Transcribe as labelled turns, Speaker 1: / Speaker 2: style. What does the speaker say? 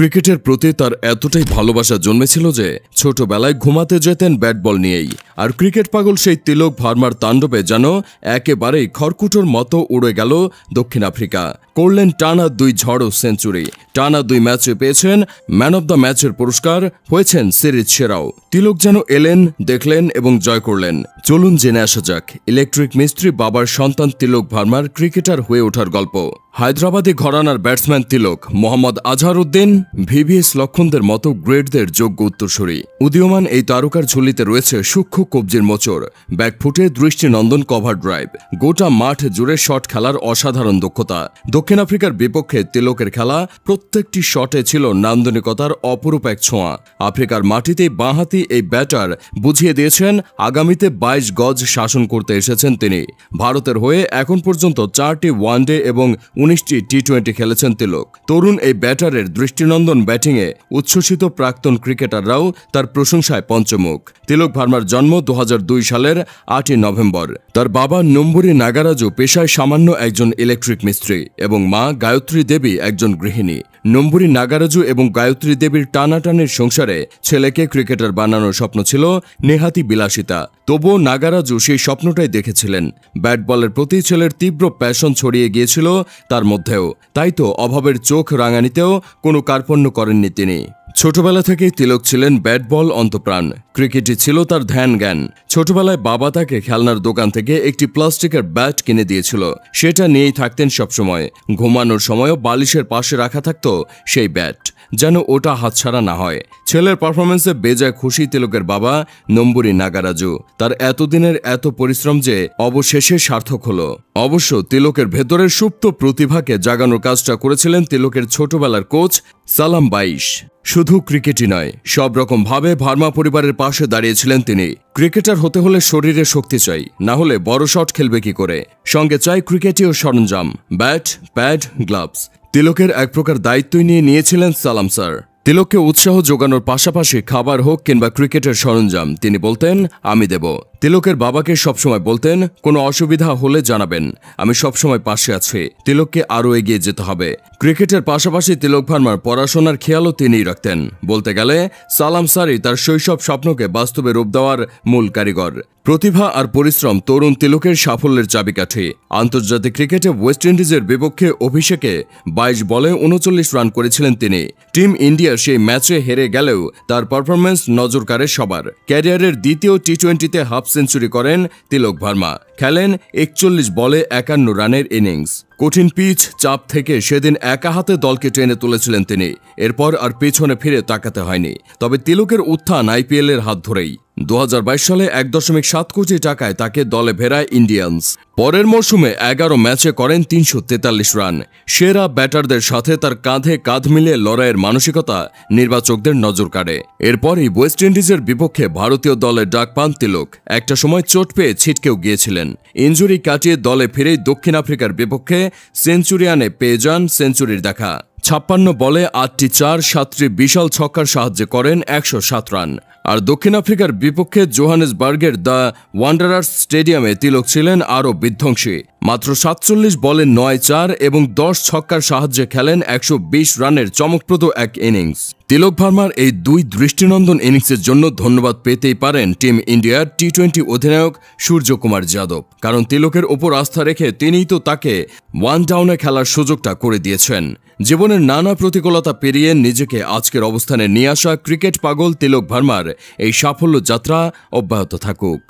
Speaker 1: ক্রিকেটের প্রতি তার এতটাই ভালোবাসা জন্মেছিল যে ছোটবেলায় ঘুমাতে যেতেন ব্যাট বল নিয়েই। আর ক্রিকেট পাগল সেই তিলক ভার্মার তাণ্ডবে যেন একেবারেই খড়কুটোর মতো উড়ে গেল দক্ষিণ আফ্রিকা। করলেন টানা 2 ঝড়ো সেঞ্চুরি, টানা 2 ম্যাচে পেয়েছেন ম্যান অব দ্য ম্যাচের পুরস্কার, হয়েছেন সিরিজ সেরাও। তিলক যেন এলেন, দেখলেন এবং জয় করলেন। চলুন জেনে আসা যাক ইলেকট্রিক মিস্ত্রি বাবার সন্তান তিলক ভার্মার ক্রিকেটার হয়ে ওঠার গল্প। হায়দ্রাবাদী ঘরানার ব্যাটসম্যান তিলক মোহাম্মদ আজহারউদ্দিন, ভিভিএস লক্ষণদের মতো গ্রেটদের যোগ্য উত্তরসূরি। উদীয়মান এই তারকার ঝুলিতে রয়েছে সূক্ষ্ম কবজির মোচড়, ব্যাকফুটে দৃষ্টিনন্দন কভার ড্রাইভ, গোটা মাঠ জুড়ে শট খেলার অসাধারণ দক্ষতা। দক্ষিণ আফ্রিকার বিপক্ষে তিলকের খেলা প্রত্যেকটি শটে ছিল নান্দনিকতার অপরূপ এক ছোঁয়া। আফ্রিকার মাটিতে বাঁহাতি এই ব্যাটার বুঝিয়ে দিয়েছেন আগামীতে 22 গজ শাসন করতে এসেছেন তিনি। ভারতের হয়ে এখন পর্যন্ত 4টি ওয়ানডে এবং 19টি টি20 খেলেছেন তিলক। তরুণ এই ব্যাটারের দৃষ্টিনন্দন ব্যাটিংয়ে উচ্ছ্বসিত প্রাক্তন ক্রিকেটাররাও তার প্রশংসায় পঞ্চমুখ। তিলক ভার্মার জন্ম 2002 সালের 8ই নভেম্বর। তার বাবা নম্বুরি নাগারাজু পেশায় সামান্য একজন ইলেকট্রিক মিস্ত্রি এবং মা গায়ত্রী দেবী একজন গৃহিণী। নম্বুরি নাগারাজু এবং গায়ত্রী দেবীর টানাটানির সংসারে ছেলেকে ক্রিকেটার বানানোর স্বপ্ন ছিল নেহাতি বিলাসিতা। তবুও নাগারাজু সেই স্বপ্নটাই দেখেছিলেন। ব্যাট বলের প্রতি ছেলের তীব্র প্যাশন ছড়িয়ে গিয়েছিল তার মধ্যেও। তাই তো অভাবের চোখ রাঙানিতেও কোনো কার্পণ্য করেননি তিনি। ছোটবেলা থেকেই তিলক ছিলেন ব্যাট বল অন্তপ্রাণ। ক্রিকেটই ছিল তার ধ্যান জ্ঞান। ছোটবেলায় বাবা তাকে খেলনার দোকান থেকে একটি প্লাস্টিকের ব্যাট কিনে দিয়েছিল, সেটা নিয়েই থাকতেন সবসময়। ঘুমানোর সময়ও বালিশের পাশে রাখা থাকত সেই ব্যাট, যেন ওটা হাতছাড়া না হয়। ছেলের পারফরমেন্সে বেজায় খুশি তিলকের বাবা নম্বুরি নাগারাজু। তার এতদিনের এত পরিশ্রম যে অবশেষে সার্থক হলো। অবশ্য তিলকের ভেতরের সুপ্ত প্রতিভাকে জাগানোর কাজটা করেছিলেন তিলকের ছোটবেলার কোচ সালাম বাইশ। শুধু ক্রিকেটই নয়, সব রকম ভাবে ভার্মা পরিবারের পাশে দাঁড়িয়েছিলেন তিনি। ক্রিকেটার হতে হলে শরীরে শক্তি চাই, না হলে বড় শট খেলবে কি করে। সঙ্গে চাই ক্রিকেটীয় সরঞ্জাম, ব্যাট, প্যাড, গ্লাভস। তিলকের এক প্রকার দায়িত্বই নিয়েছিলেন সালাম স্যার। তিলককে উৎসাহ যোগানোর পাশাপাশি খাবার হোক কিংবা ক্রিকেটের সরঞ্জাম তিনি বলতেন, আমি দেব। তিলকের বাবাকে সবসময় বলতেন, কোনো অসুবিধা হলে জানাবেন, আমি সবসময় পাশে আছি। তিলককে আরও এগিয়ে যেতে হবে। ক্রিকেটের পাশাপাশি তিলক ভার্মার পড়াশোনার খেয়ালও তিনিই রাখতেন। বলতে গেলে সালাম স্যারই তার শৈশব স্বপ্নকে বাস্তবে রূপ দেওয়ার মূল কারিগর। প্রতিভা আর পরিশ্রম তরুণ তিলকের সাফল্যের চাবিকাঠি। আন্তর্জাতিক ক্রিকেটে ওয়েস্ট ইন্ডিজের বিপক্ষে অভিষেকে 22 বলে 39 রান করেছিলেন তিনি। টিম ইন্ডিয়া সেই ম্যাচে হেরে গেলেও তার পারফরম্যান্স নজর কাড়ে সবার। ক্যারিয়ারের দ্বিতীয় টি20তে হাফ সেঞ্চুরি করেন তিলক ভার্মা। খেলেন 41 বলে 51 রানের ইনিংস। কঠিন পিচ, চাপ থেকে সেদিন একা হাতে দলকে টেনে তুলেছিলেন তিনি। এরপর আর পেছনে ফিরে তাকাতে হয়নি। তবে তিলকের উত্থান আইপিএল এর হাত ধরেই। 2022 সালে 1.7 কোটি টাকায় তাকে দলে ভেড়ায় ইন্ডিয়ান্স। পরের মরশুমে 11 ম্যাচে করেন 343 রান। সেরা ব্যাটারদের সাথে তার কাঁধে কাঁধ মিলিয়ে লড়াইয়ের মানসিকতা নির্বাচকদের নজর কাড়ে। এরপরই ওয়েস্ট ইন্ডিজের বিপক্ষে ভারতীয় দলে ডাক পান তিলক। একটা সময় চোট পেয়ে ছিটকেও গিয়েছিলেন। ইনজুরি কাটিয়ে দলে ফিরেই দক্ষিণ আফ্রিকার বিপক্ষে সেঞ্চুরিয়ানে পেয়ে যান সেঞ্চুরির দেখা। 56 বলে 8টি 4, 7টি বিশাল ছক্কার সাহায্যে করেন 107 রান। আর দক্ষিণ আফ্রিকার বিপক্ষে জোহানেসবার্গের দ্য ওয়ান্ডারার্স স্টেডিয়ামে তিলক ছিলেন আরও বিধ্বংসী। মাত্র 47 বলে 9-4 এবং 10 ছক্কার সাহায্যে খেলেন 120 রানের চমকপ্রদ এক ইনিংস। তিলক ভার্মার এই 2 দৃষ্টিনন্দন ইনিংসের জন্য ধন্যবাদ পেতেই পারেন টিম ইন্ডিয়ার টি20 অধিনায়ক সূর্যকুমার যাদব। কারণ তিলকের ওপর আস্থা রেখে তিনিই তো তাকে ওয়ান ডাউনে খেলার সুযোগটা করে দিয়েছেন। জীবনের নানা প্রতিকূলতা পেরিয়ে নিজেকে আজকের অবস্থানে নিয়ে আসা ক্রিকেট পাগল তিলক ভার্মার এই সাফল্য যাত্রা অব্যাহত থাকুক।